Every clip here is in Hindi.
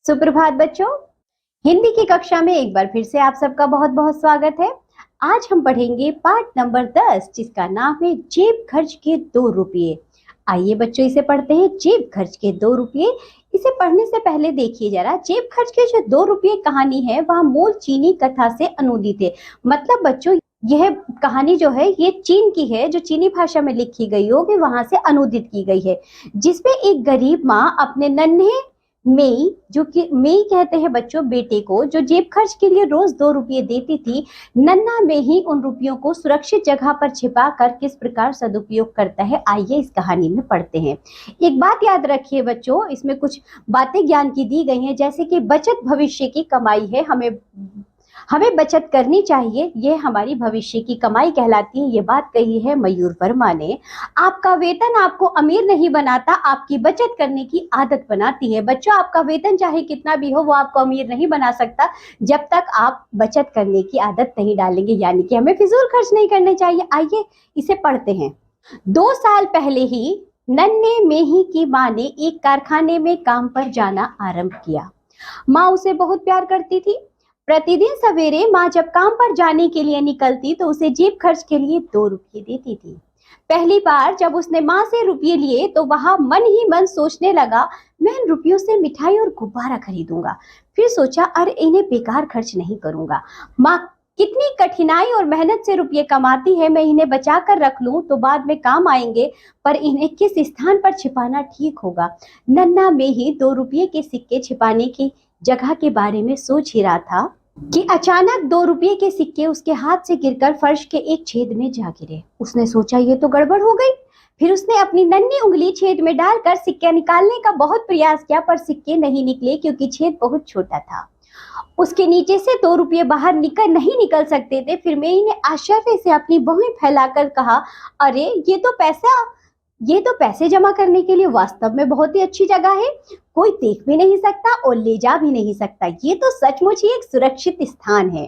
सुप्रभात बच्चों। हिंदी की कक्षा में एक बार फिर से आप सबका बहुत बहुत स्वागत है। आज हम पढ़ेंगे पाठ नंबर 10 जिसका नाम है जेब खर्च के 2 रुपये। आइए बच्चों इसे पढ़ते हैं। जेब खर्च के 2 रुपये। इसे पढ़ने से पहले देखिए जरा, जेब खर्च के जो 2 रुपये कहानी है वह मूल चीनी कथा से अनुदित है। मतलब बच्चों यह कहानी जो है ये चीन की है, जो चीनी भाषा में लिखी गई होगी वहां से अनुदित की गई है, जिसमें एक गरीब माँ अपने नन्हे मेई, जो कि मेई कहते हैं बच्चों बेटे को, जो जेब खर्च के लिए रोज 2 रुपये देती थी, नन्हा में ही उन रुपयों को सुरक्षित जगह पर छिपा कर किस प्रकार सदुपयोग करता है, आइए इस कहानी में पढ़ते हैं। एक बात याद रखिए बच्चों, इसमें कुछ बातें ज्ञान की दी गई हैं, जैसे कि बचत भविष्य की कमाई है, हमें बचत करनी चाहिए, ये हमारी भविष्य की कमाई कहलाती है। ये बात कही है मयूर वर्मा ने। आपका वेतन आपको अमीर नहीं बनाता, आपकी बचत करने की आदत बनाती है। बच्चों आपका वेतन चाहे कितना भी हो वो आपको अमीर नहीं बना सकता जब तक आप बचत करने की आदत नहीं डालेंगे, यानी कि हमें फिजूल खर्च नहीं करने चाहिए। आइए इसे पढ़ते हैं। 2 साल पहले ही नन्हे मेही की माँ ने एक कारखाने में काम पर जाना आरंभ किया। माँ उसे बहुत प्यार करती थी। प्रतिदिन सवेरे माँ जब काम पर जाने के लिए निकलती तो उसे जेब खर्च के लिए 2 रुपये देती थी। पहली बार जब उसने माँ से रुपये लिए तो वह मन ही मन सोचने लगा, मैं इन रुपयों से मिठाई और गुब्बारा खरीदूंगा। फिर सोचा, अरे इन्हें बेकार खर्च नहीं करूंगा। माँ कितनी कठिनाई और मेहनत से रुपये कमाती है, मैं इन्हें बचा कर रख लूं तो बाद में काम आएंगे, पर इन्हें किस स्थान पर छिपाना ठीक होगा। नन्हा में ही 2 रुपये के सिक्के छिपाने की जगह के बारे में सोच ही रहा था कि अचानक 2 रुपये के सिक्के उसके हाथ से गिरकर फर्श के एक छेद में जा गिरे। उसने सोचा ये तो गड़बड़ हो गई। फिर उसने अपनी नन्ही उंगली छेद में डालकर सिक्के निकालने का बहुत प्रयास किया, पर सिक्के नहीं निकले क्योंकि छेद बहुत छोटा था। उसके नीचे से 2 रुपये बाहर नहीं निकल सकते थे। फिर मेई ने आश्चर्य से अपनी बाहें फैलाकर कहा, अरे ये तो पैसे जमा करने के लिए वास्तव में बहुत ही अच्छी जगह है। कोई देख भी नहीं सकता और ले जा भी नहीं सकता। ये तो सचमुच ही एक सुरक्षित स्थान है।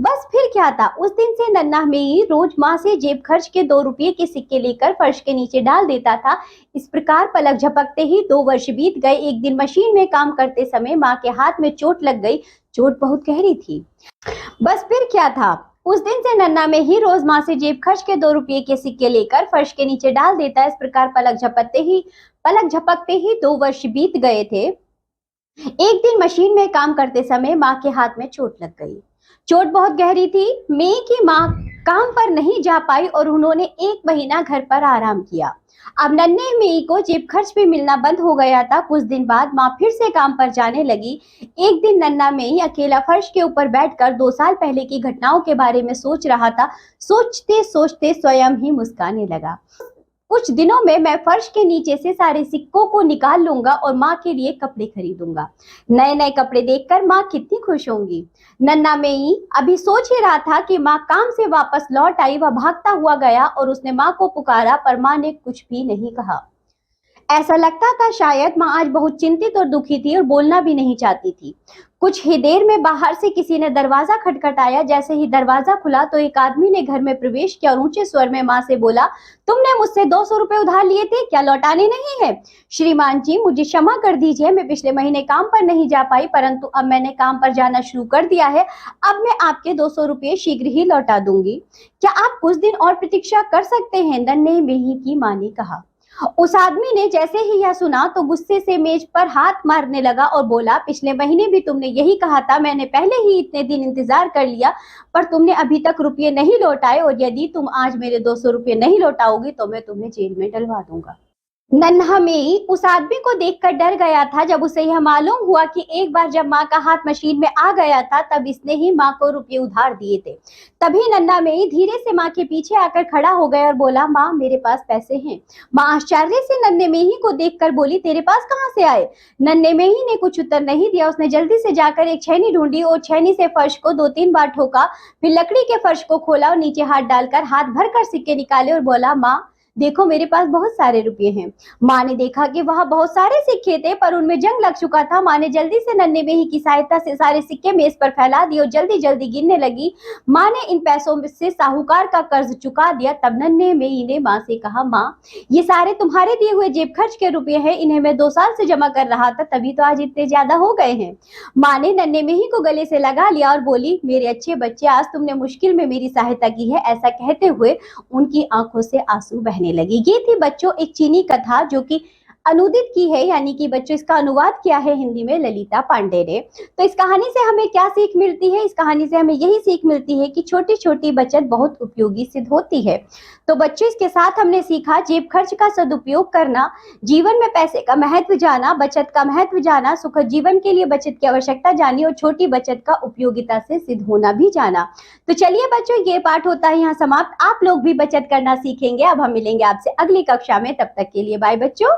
बस फिर क्या था, उस दिन से नन्हा मेई रोज माँ से जेब खर्च के 2 रुपये के सिक्के लेकर फर्श के नीचे डाल देता था। इस प्रकार पलक झपकते ही 2 वर्ष बीत गए। एक दिन मशीन में काम करते समय माँ के हाथ में चोट लग गई। चोट बहुत गहरी थी। बस फिर क्या था, उस दिन से नन्हा में ही रोज माँ से जेब खर्च के 2 रुपये के सिक्के लेकर फर्श के नीचे डाल देता। इस प्रकार पलक झपकते ही 2 वर्ष बीत गए थे। एक दिन मशीन में काम करते समय माँ के हाथ में चोट लग गई। चोट बहुत गहरी थी। मेई की माँ काम पर नहीं जा पाई और उन्होंने 1 महीना घर पर आराम किया। अब नन्हे मेई को जेब खर्च भी मिलना बंद हो गया था। कुछ दिन बाद माँ फिर से काम पर जाने लगी। एक दिन नन्हा मेई अकेला फर्श के ऊपर बैठकर 2 साल पहले की घटनाओं के बारे में सोच रहा था। सोचते सोचते स्वयं ही मुस्कुराने लगा। कुछ दिनों में मैं फर्श के नीचे से सारे सिक्कों को निकाल लूंगा और माँ के लिए कपड़े खरीदूंगा। नए नए कपड़े देखकर माँ कितनी खुश होंगी। नन्हा मेई अभी सोच ही रहा था कि माँ काम से वापस लौट आई। वह भागता हुआ गया और उसने माँ को पुकारा, पर माँ ने कुछ भी नहीं कहा। ऐसा लगता था शायद माँ आज बहुत चिंतित और दुखी थी और बोलना भी नहीं चाहती थी। कुछ ही देर में बाहर से किसी ने दरवाजा खटखटाया। जैसे ही दरवाजा खुला तो एक आदमी ने घर में प्रवेश किया और ऊंचे स्वर में माँ से बोला, तुमने मुझसे 200 रुपए उधार लिए थे, क्या लौटाने नहीं है? श्रीमान जी मुझे क्षमा कर दीजिए, मैं पिछले महीने काम पर नहीं जा पाई, परंतु अब मैंने काम पर जाना शुरू कर दिया है। अब मैं आपके 200 रुपये शीघ्र ही लौटा दूंगी। क्या आप कुछ दिन और प्रतीक्षा कर सकते हैं? नन्हे मेही की माँ ने कहा। उस आदमी ने जैसे ही यह सुना तो गुस्से से मेज पर हाथ मारने लगा और बोला, पिछले महीने भी तुमने यही कहा था, मैंने पहले ही इतने दिन इंतजार कर लिया, पर तुमने अभी तक रुपये नहीं लौटाए, और यदि तुम आज मेरे 200 रुपये नहीं लौटाओगी तो मैं तुम्हें जेल में डलवा दूंगा। नन्हा मेई उस आदमी को देखकर डर गया था। जब उसे यह मालूम हुआ कि एक बार जब माँ का हाथ मशीन में आ गया था तब इसने ही माँ को रुपये उधार दिए थे। तभी नन्हा मेई धीरे से माँ के पीछे आकर खड़ा हो गया और बोला, माँ मेरे पास पैसे हैं। माँ आश्चर्य से नन्हे मेही को देखकर बोली, तेरे पास कहाँ से आए? नन्हे मेही ने कुछ उत्तर नहीं दिया। उसने जल्दी से जाकर एक छैनी ढूंढी और छैनी से फर्श को 2-3 बार ठोका। फिर लकड़ी के फर्श को खोला और नीचे हाथ डालकर हाथ भर कर सिक्के निकाले और बोला, माँ देखो मेरे पास बहुत सारे रुपए हैं। माँ ने देखा कि वहाँ बहुत सारे सिक्के थे पर उनमें जंग लग चुका था। माँ ने जल्दी से नन्हे बेही की सहायता से सारे सिक्के मेज पर फैला दिए और जल्दी जल्दी गिनने लगी। माँ ने इन पैसों से साहूकार का कर्ज चुका दिया। तब नन्हे बेही ने माँ से कहा, माँ ये सारे तुम्हारे दिए हुए जेब खर्च के रुपए हैं, इन्हें मैं 2 साल से जमा कर रहा था तभी तो आज इतने ज्यादा हो गए हैं। माँ ने नन्हे बेही को गले से लगा लिया और बोली, मेरे अच्छे बच्चे, आज तुमने मुश्किल में मेरी सहायता की है। ऐसा कहते हुए उनकी आंखों से आंसू बहने लगे। ये थी बच्चों एक चीनी कथा जो कि अनुदित की है, यानी कि बच्चों इसका अनुवाद किया है हिंदी में ललिता पांडे ने। तो इस कहानी से हमें क्या सीख मिलती है? इस कहानी से हमें यही सीख मिलती है कि छोटी छोटी बचत बहुत उपयोगी सिद्ध होती है। तो बच्चों इसके साथ हमने सीखा जेब खर्च का सदुपयोग करना, जीवन में पैसे का महत्व जाना, बचत का महत्व जाना, सुखद जीवन के लिए बचत की आवश्यकता जानी और छोटी बचत का उपयोगिता से सिद्ध होना भी जाना। तो चलिए बच्चों ये पाठ होता है यहाँ समाप्त। आप लोग भी बचत करना सीखेंगे। अब हम मिलेंगे आपसे अगली कक्षा में, तब तक के लिए बाय बच्चों।